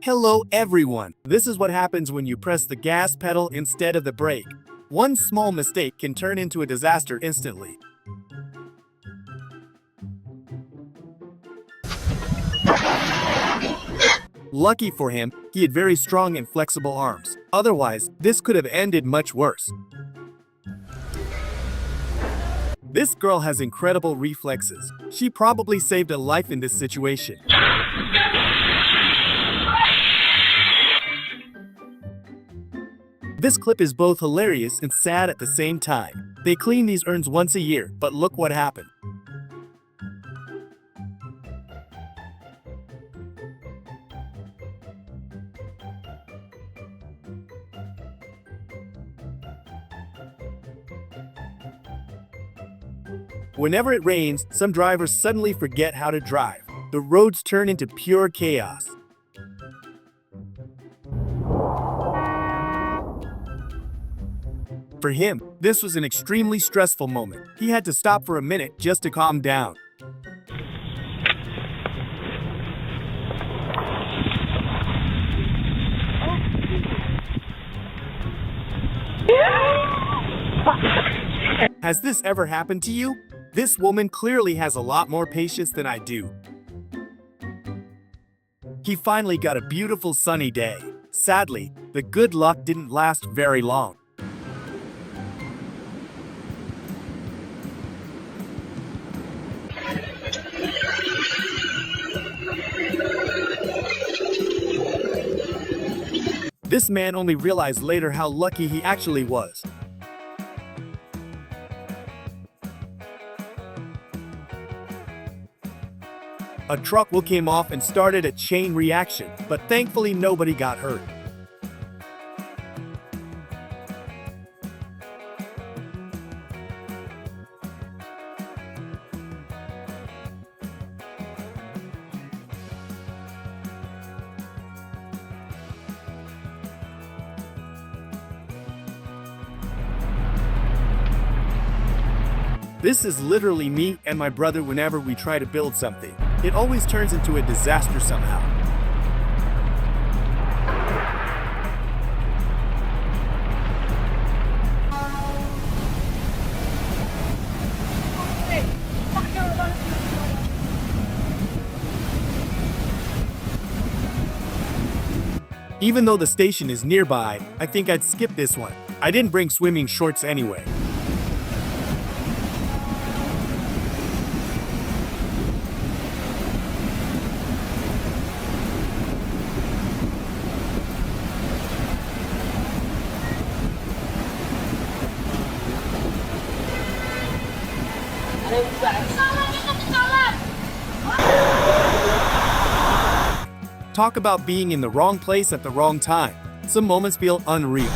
Hello everyone! This is what happens when you press the gas pedal instead of the brake. One small mistake can turn into a disaster instantly. Lucky for him, he had very strong and flexible arms. Otherwise, this could have ended much worse. This girl has incredible reflexes. She probably saved a life in this situation. This clip is both hilarious and sad at the same time. They clean these urns once a year, but look what happened. Whenever it rains, some drivers suddenly forget how to drive. The roads turn into pure chaos. For him, this was an extremely stressful moment. He had to stop for a minute just to calm down. Has this ever happened to you? This woman clearly has a lot more patience than I do. He finally got a beautiful sunny day. Sadly, the good luck didn't last very long. This man only realized later how lucky he actually was. A truck came off and started a chain reaction, but thankfully nobody got hurt. This is literally me and my brother whenever we try to build something. It always turns into a disaster somehow. Even though the station is nearby, I think I'd skip this one. I didn't bring swimming shorts anyway. Talk about being in the wrong place at the wrong time. Some moments feel unreal.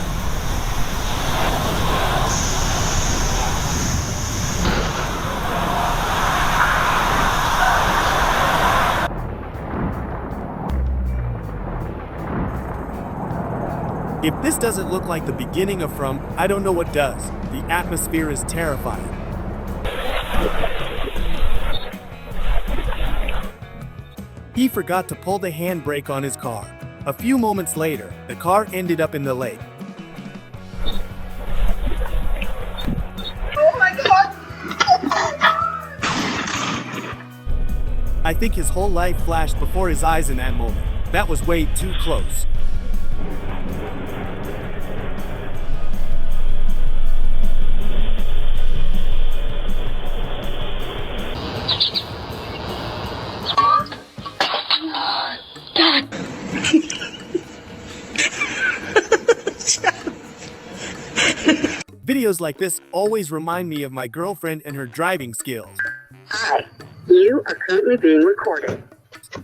If this doesn't look like the beginning of From, I don't know what does. The atmosphere is terrifying. He forgot to pull the handbrake on his car. A few moments later, the car ended up in the lake. Oh my God! I think his whole life flashed before his eyes in that moment. That was way too close. Videos like this always remind me of my girlfriend and her driving skills. Hi, you are currently being recorded.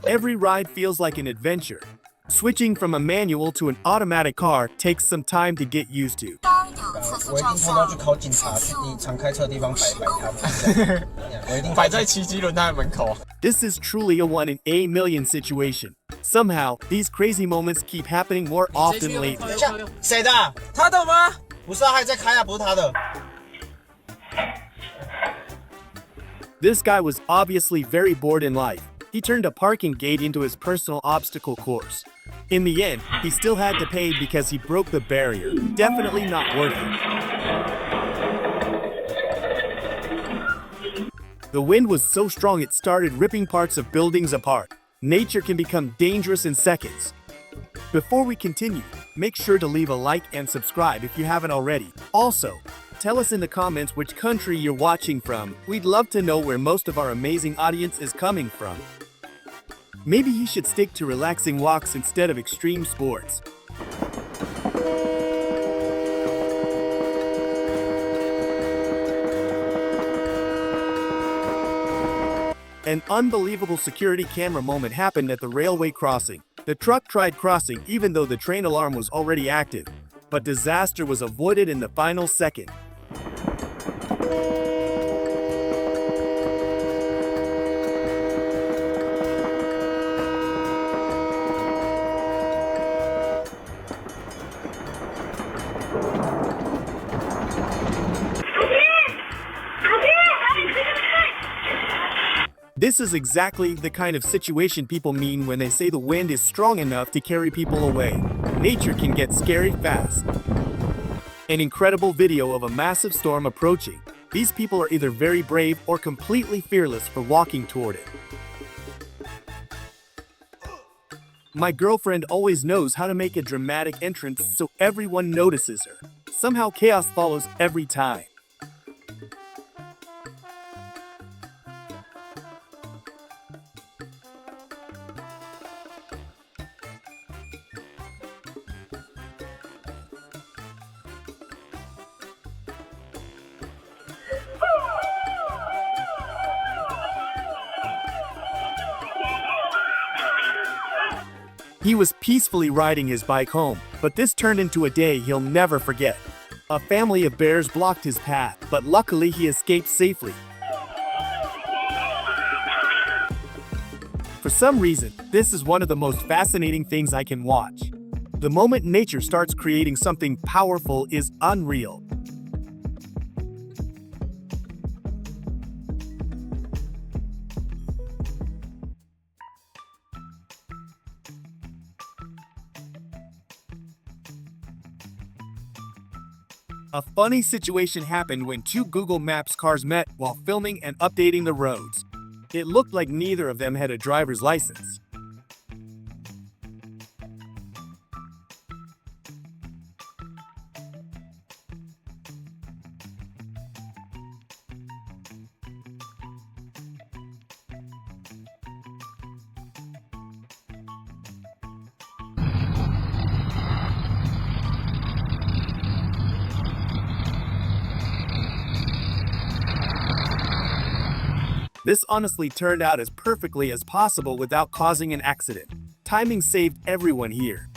Every ride feels like an adventure. Switching from a manual to an automatic car takes some time to get used to. 我一定偷偷去考警察，你常开车的地方摆他们。我一定摆在骑机轮胎门口。This is truly a 1 in a million situation. Somehow, these crazy moments keep happening more often lately. 谁的？他的吗？不是，还在开啊，不是他的。This guy was obviously very bored in life. He turned a parking gate into his personal obstacle course. In the end, he still had to pay because he broke the barrier. Definitely not worth it. The wind was so strong it started ripping parts of buildings apart. Nature can become dangerous in seconds. Before we continue, make sure to leave a like and subscribe if you haven't already. Also, tell us in the comments which country you're watching from. We'd love to know where most of our amazing audience is coming from. Maybe he should stick to relaxing walks instead of extreme sports. An unbelievable security camera moment happened at the railway crossing. The truck tried crossing even though the train alarm was already active, but disaster was avoided in the final second. This is exactly the kind of situation people mean when they say the wind is strong enough to carry people away. Nature can get scary fast. An incredible video of a massive storm approaching. These people are either very brave or completely fearless for walking toward it. My girlfriend always knows how to make a dramatic entrance so everyone notices her. Somehow chaos follows every time. He was peacefully riding his bike home, but this turned into a day he'll never forget. A family of bears blocked his path, but luckily he escaped safely. For some reason, this is one of the most fascinating things I can watch. The moment nature starts creating something powerful is unreal. A funny situation happened when two Google Maps cars met while filming and updating the roads. It looked like neither of them had a driver's license. This honestly turned out as perfectly as possible without causing an accident. Timing saved everyone here.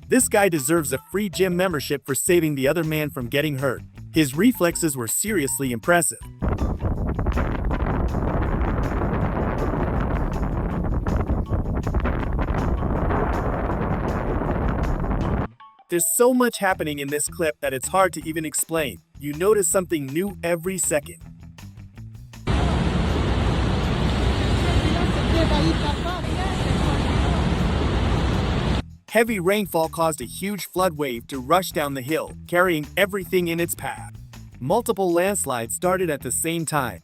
This guy deserves a free gym membership for saving the other man from getting hurt. His reflexes were seriously impressive. There's so much happening in this clip that it's hard to even explain. You notice something new every second. Heavy rainfall caused a huge flood wave to rush down the hill, carrying everything in its path. Multiple landslides started at the same time.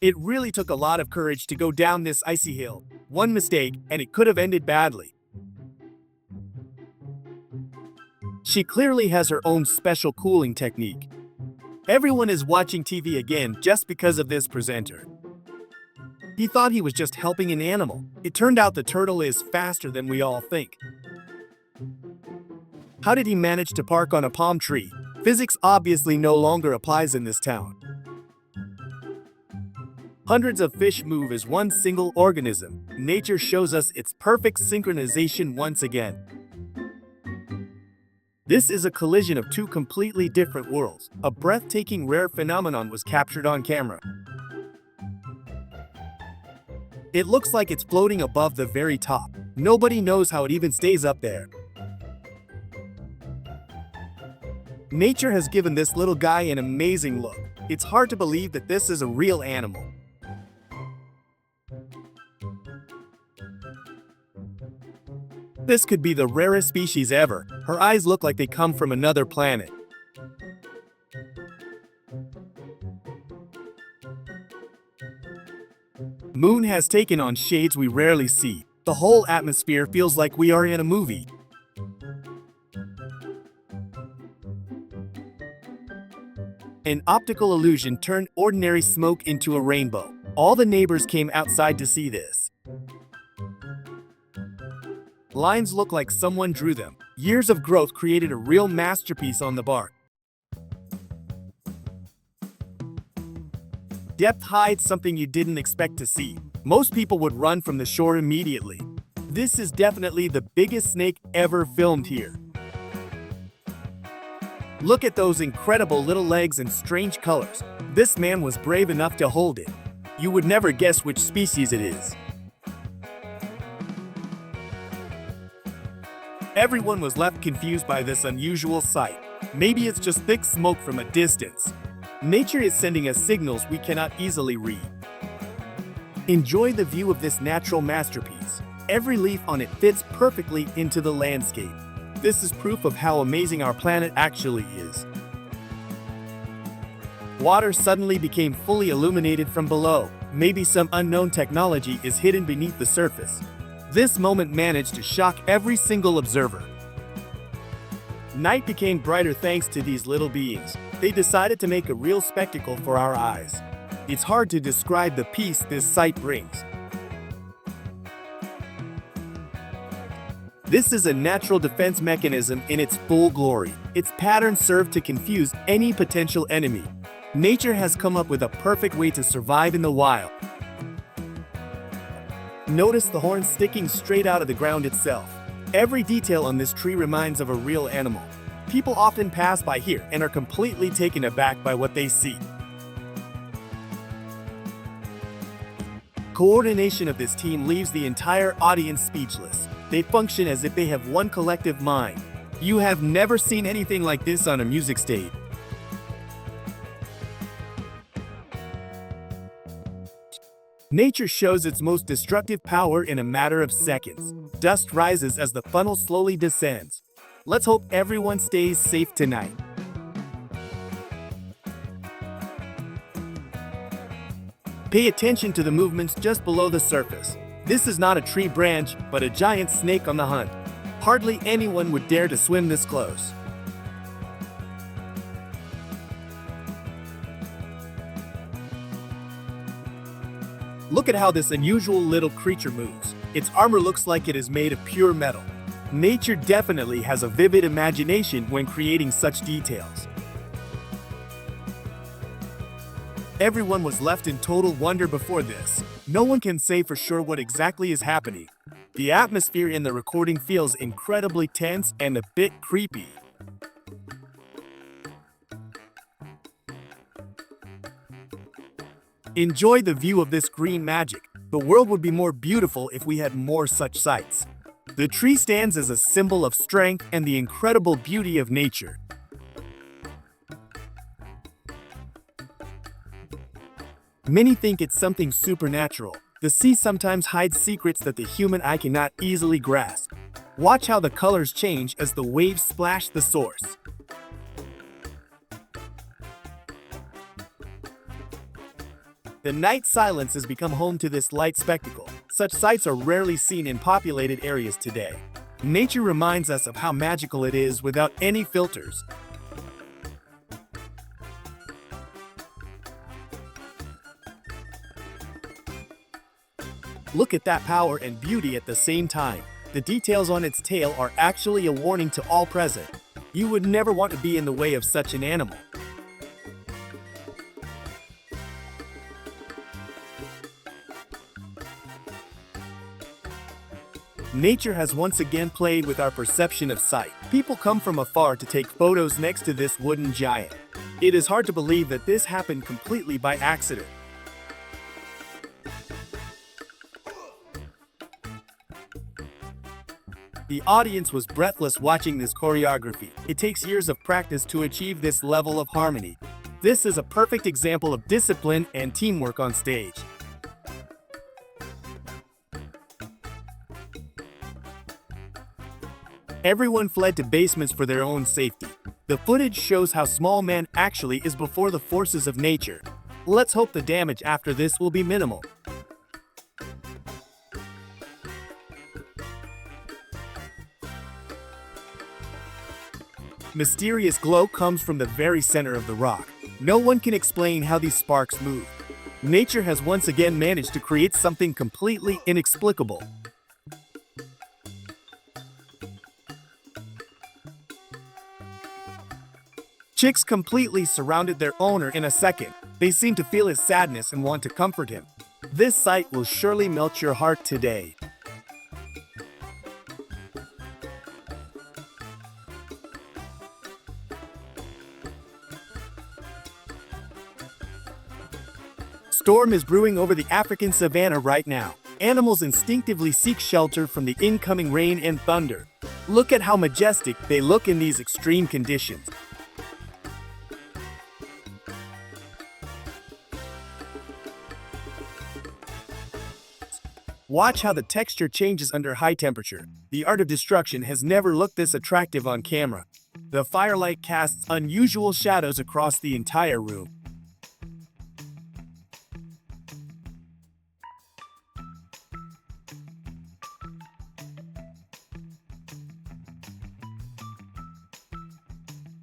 It really took a lot of courage to go down this icy hill. One mistake, and it could have ended badly. She clearly has her own special cooling technique. Everyone is watching TV again just because of this presenter. He thought he was just helping an animal. It turned out the turtle is faster than we all think. How did he manage to park on a palm tree? Physics obviously no longer applies in this town. Hundreds of fish move as one single organism. Nature shows us its perfect synchronization once again. This is a collision of two completely different worlds. A breathtaking rare phenomenon was captured on camera. It looks like it's floating above the very top. Nobody knows how it even stays up there. Nature has given this little guy an amazing look. It's hard to believe that this is a real animal. This could be the rarest species ever. Her eyes look like they come from another planet. Moon has taken on shades we rarely see. The whole atmosphere feels like we are in a movie. An optical illusion turned ordinary smoke into a rainbow. All the neighbors came outside to see this. Lines look like someone drew them. Years of growth created a real masterpiece on the bark. Depth hides something you didn't expect to see. Most people would run from the shore immediately. This is definitely the biggest snake ever filmed here. Look at those incredible little legs and strange colors. This man was brave enough to hold it. You would never guess which species it is. Everyone was left confused by this unusual sight. Maybe it's just thick smoke from a distance. Nature is sending us signals we cannot easily read. Enjoy the view of this natural masterpiece. Every leaf on it fits perfectly into the landscape. This is proof of how amazing our planet actually is. Water suddenly became fully illuminated from below. Maybe some unknown technology is hidden beneath the surface. This moment managed to shock every single observer. Night became brighter thanks to these little beings. They decided to make a real spectacle for our eyes. It's hard to describe the peace this sight brings. This is a natural defense mechanism in its full glory. Its patterns serve to confuse any potential enemy. Nature has come up with a perfect way to survive in the wild. Notice the horns sticking straight out of the ground itself. Every detail on this tree reminds of a real animal. People often pass by here and are completely taken aback by what they see. Coordination of this team leaves the entire audience speechless. They function as if they have one collective mind. You have never seen anything like this on a music stage. Nature shows its most destructive power in a matter of seconds. Dust rises as the funnel slowly descends. Let's hope everyone stays safe tonight. Pay attention to the movements just below the surface. This is not a tree branch, but a giant snake on the hunt. Hardly anyone would dare to swim this close. Look at how this unusual little creature moves. Its armor looks like it is made of pure metal. Nature definitely has a vivid imagination when creating such details. Everyone was left in total wonder before this. No one can say for sure what exactly is happening. The atmosphere in the recording feels incredibly tense and a bit creepy. Enjoy the view of this green magic. The world would be more beautiful if we had more such sights. The tree stands as a symbol of strength and the incredible beauty of nature. Many think it's something supernatural. The sea sometimes hides secrets that the human eye cannot easily grasp. Watch how the colors change as the waves splash the source. The night silence has become home to this light spectacle. Such sights are rarely seen in populated areas today. Nature reminds us of how magical it is without any filters. Look at that power and beauty at the same time. The details on its tail are actually a warning to all present. You would never want to be in the way of such an animal. Nature has once again played with our perception of sight. People come from afar to take photos next to this wooden giant. It is hard to believe that this happened completely by accident. The audience was breathless watching this choreography. It takes years of practice to achieve this level of harmony. This is a perfect example of discipline and teamwork on stage. Everyone fled to basements for their own safety. The footage shows how small man actually is before the forces of nature. Let's hope the damage after this will be minimal. Mysterious glow comes from the very center of the rock. No one can explain how these sparks move. Nature has once again managed to create something completely inexplicable. Chicks completely surrounded their owner in a second. They seem to feel his sadness and want to comfort him. This sight will surely melt your heart today. Storm is brewing over the African savanna right now. Animals instinctively seek shelter from the incoming rain and thunder. Look at how majestic they look in these extreme conditions. Watch how the texture changes under high temperature. The art of destruction has never looked this attractive on camera. The firelight casts unusual shadows across the entire room.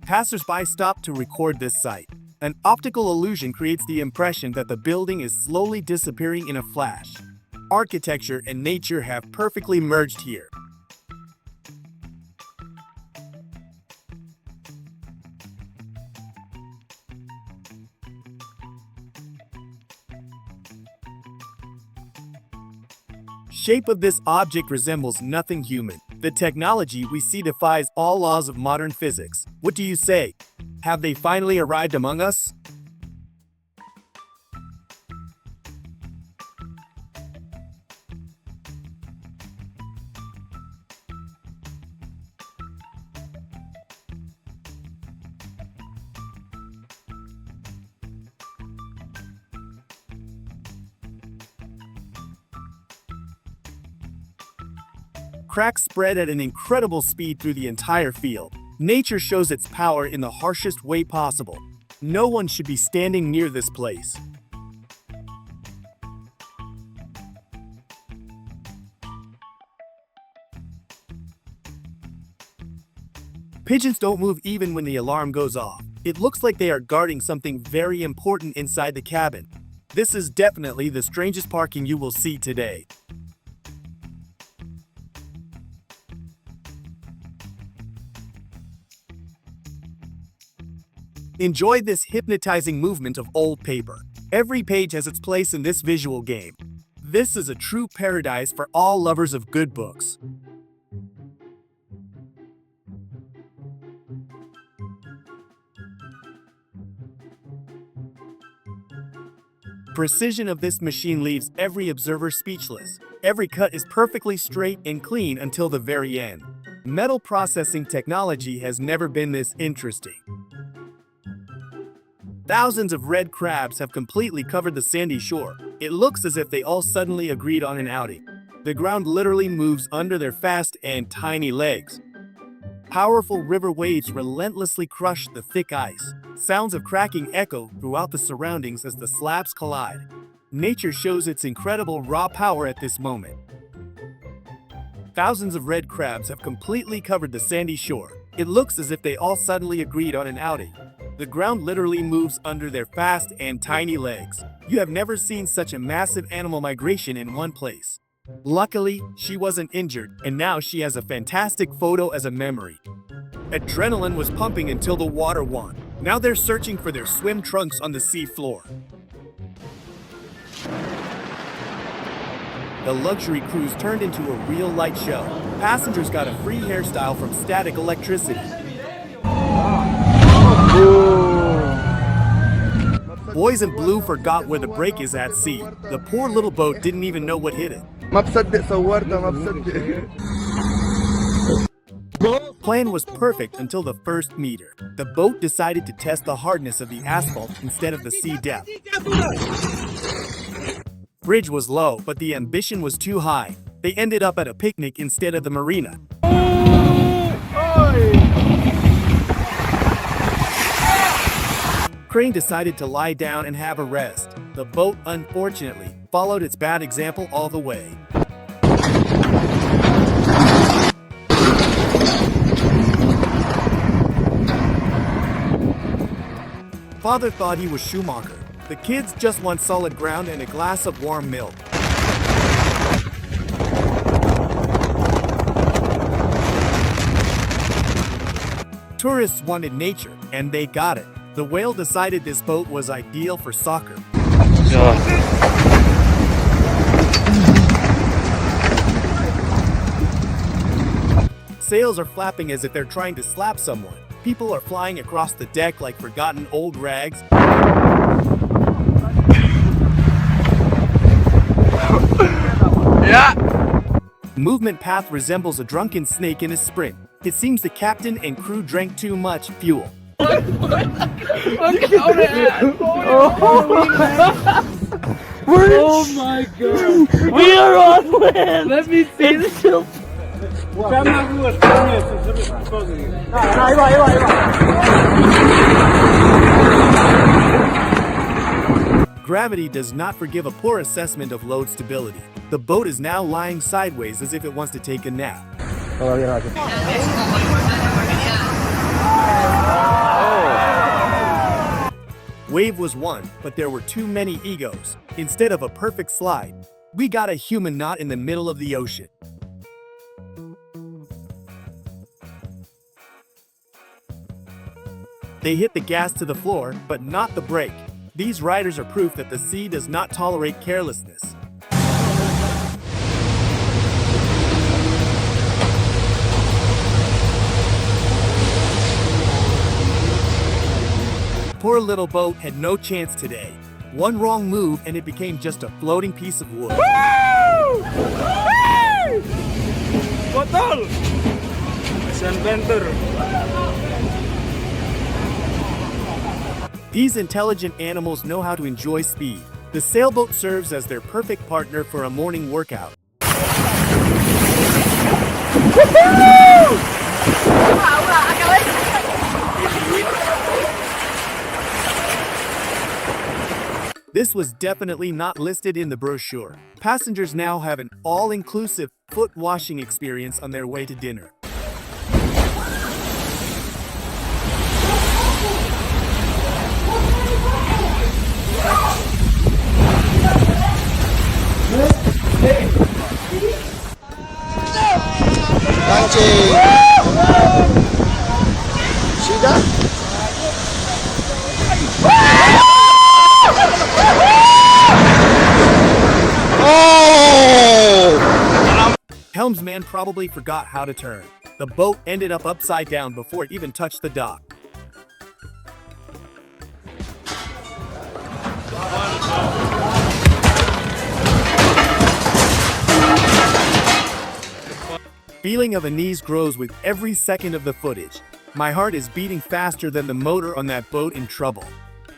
Passers-by stop to record this sight. An optical illusion creates the impression that the building is slowly disappearing in a flash. Architecture and nature have perfectly merged here. Shape of this object resembles nothing human. The technology we see defies all laws of modern physics. What do you say? Have they finally arrived among us? Cracks spread at an incredible speed through the entire field. Nature shows its power in the harshest way possible. No one should be standing near this place. Pigeons don't move even when the alarm goes off. It looks like they are guarding something very important inside the cabin. This is definitely the strangest parking you will see today. Enjoy this hypnotizing movement of old paper. Every page has its place in this visual game. This is a true paradise for all lovers of good books. Precision of this machine leaves every observer speechless. Every cut is perfectly straight and clean until the very end. Metal processing technology has never been this interesting. Thousands of red crabs have completely covered the sandy shore. It looks as if they all suddenly agreed on an outing. The ground literally moves under their fast and tiny legs. Powerful river waves relentlessly crush the thick ice. Sounds of cracking echo throughout the surroundings as the slabs collide. Nature shows its incredible raw power at this moment. Thousands of red crabs have completely covered the sandy shore. It looks as if they all suddenly agreed on an outing. The ground literally moves under their fast and tiny legs. You have never seen such a massive animal migration in one place. Luckily, she wasn't injured, and now she has a fantastic photo as a memory. Adrenaline was pumping until the water won. Now they're searching for their swim trunks on the sea floor. The luxury cruise turned into a real light show. Passengers got a free hairstyle from static electricity. Boys in blue forgot where the brake is at sea. The poor little boat didn't even know what hit it. ما بصدق صورتها ما بصدق Plan was perfect until the first meter. The boat decided to test the hardness of the asphalt instead of the sea depth. Bridge was low, but the ambition was too high. They ended up at a picnic instead of the marina. Crane decided to lie down and have a rest. The boat, unfortunately, followed its bad example all the way. Father thought he was Schumacher. The kids just want solid ground and a glass of warm milk. Tourists wanted nature, and they got it. The whale decided this boat was ideal for soccer. Sails are flapping as if they're trying to slap someone. People are flying across the deck like forgotten old rags. Movement path resembles a drunken snake in a sprint. It seems the captain and crew drank too much fuel. Oh my god! We are on land! Let me see this. Gravity does not forgive a poor assessment of load stability. The boat is now lying sideways as if it wants to take a nap. Wave was won, but there were too many egos. Instead of a perfect slide, we got a human knot in the middle of the ocean. They hit the gas to the floor, but not the brake. These riders are proof that the sea does not tolerate carelessness. Poor little boat had no chance today. One wrong move and it became just a floating piece of wood. Betul. Adventure. These intelligent animals know how to enjoy speed. The sailboat serves as their perfect partner for a morning workout. This was definitely not listed in the brochure. Passengers now have an all-inclusive foot washing experience on their way to dinner. Helmsman probably forgot how to turn. The boat ended up upside down before it even touched the dock. Feeling of unease grows with every second of the footage. My heart is beating faster than the motor on that boat in trouble.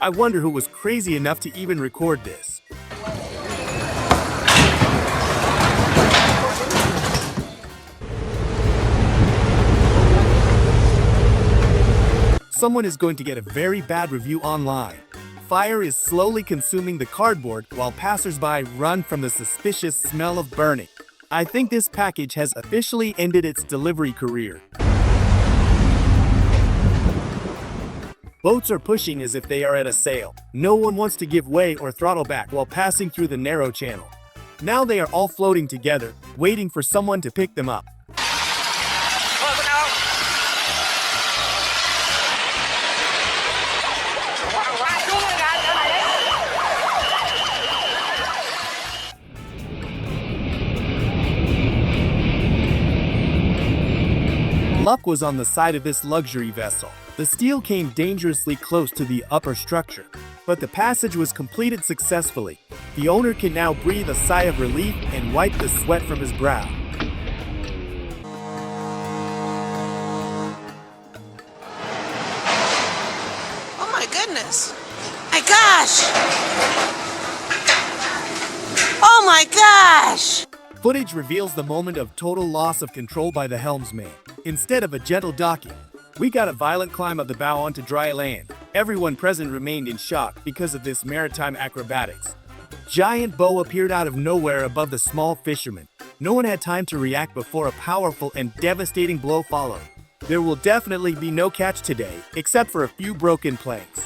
I wonder who was crazy enough to even record this. Someone is going to get a very bad review online. Fire is slowly consuming the cardboard while passersby run from the suspicious smell of burning. I think this package has officially ended its delivery career. Boats are pushing as if they are at a sale. No one wants to give way or throttle back while passing through the narrow channel. Now they are all floating together, waiting for someone to pick them up. Luck was on the side of this luxury vessel. The steel came dangerously close to the upper structure, but the passage was completed successfully. The owner can now breathe a sigh of relief and wipe the sweat from his brow. gosh! Oh my gosh! Footage reveals the moment of total loss of control by the helmsman. Instead of a gentle docking, we got a violent climb of the bow onto dry land. Everyone present remained in shock because of this maritime acrobatics. Giant bow appeared out of nowhere above the small fisherman. No one had time to react before a powerful and devastating blow followed. There will definitely be no catch today, except for a few broken planks.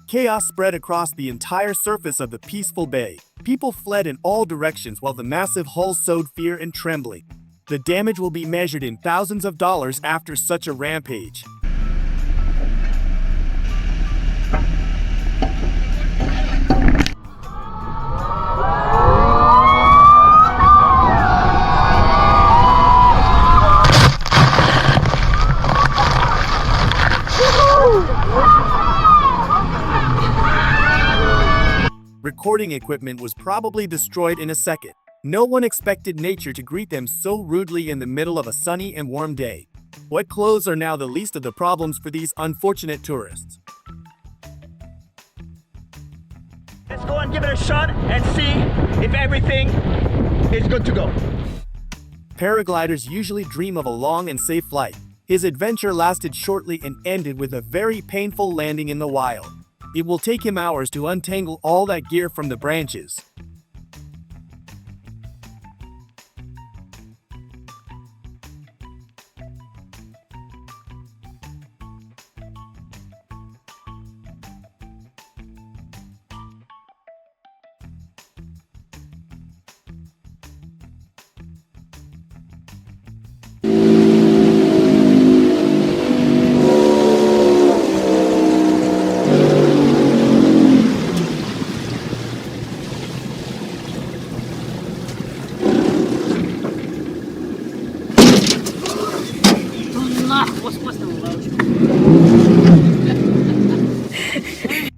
Chaos spread across the entire surface of the peaceful bay. People fled in all directions while the massive hull sowed fear and trembling. The damage will be measured in thousands of dollars after such a rampage. Recording equipment was probably destroyed in a second. No one expected nature to greet them so rudely in the middle of a sunny and warm day. Wet clothes are now the least of the problems for these unfortunate tourists. Let's go and give it a shot and see if everything is good to go. Paragliders usually dream of a long and safe flight. His adventure lasted shortly and ended with a very painful landing in the wild. It will take him hours to untangle all that gear from the branches.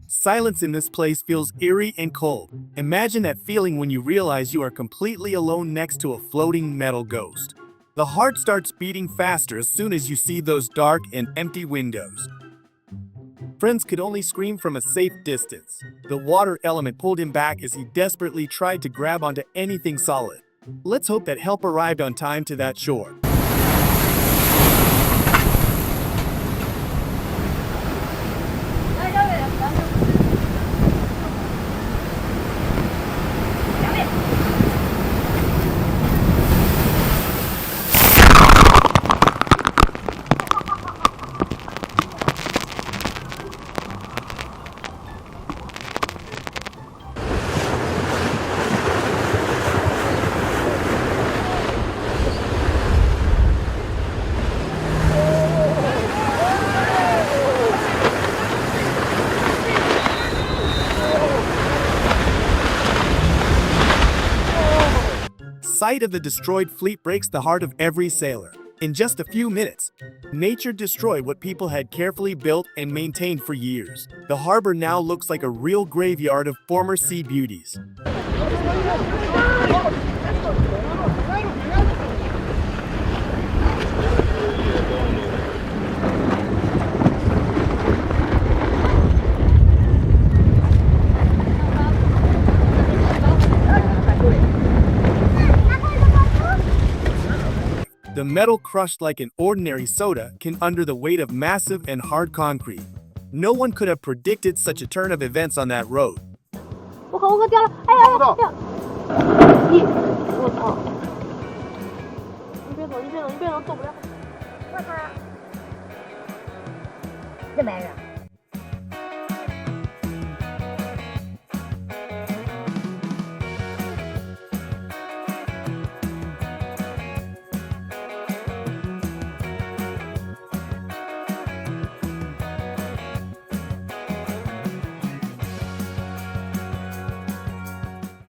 Silence in this place feels eerie and cold. Imagine that feeling when you realize you are completely alone next to a floating metal ghost. The heart starts beating faster as soon as you see those dark and empty windows. Friends could only scream from a safe distance. The water element pulled him back as he desperately tried to grab onto anything solid. Let's hope that help arrived on time to that shore. Sight of the destroyed fleet breaks the heart of every sailor. In just a few minutes, nature destroyed what people had carefully built and maintained for years. The harbor now looks like a real graveyard of former sea beauties. The metal crushed like an ordinary soda can under the weight of massive and hard concrete. No one could have predicted such a turn of events on that road. 我靠掉了！哎呀呀！掉！咦！我操！你别走，你别走，你别走，走不了！我操！这玩意儿。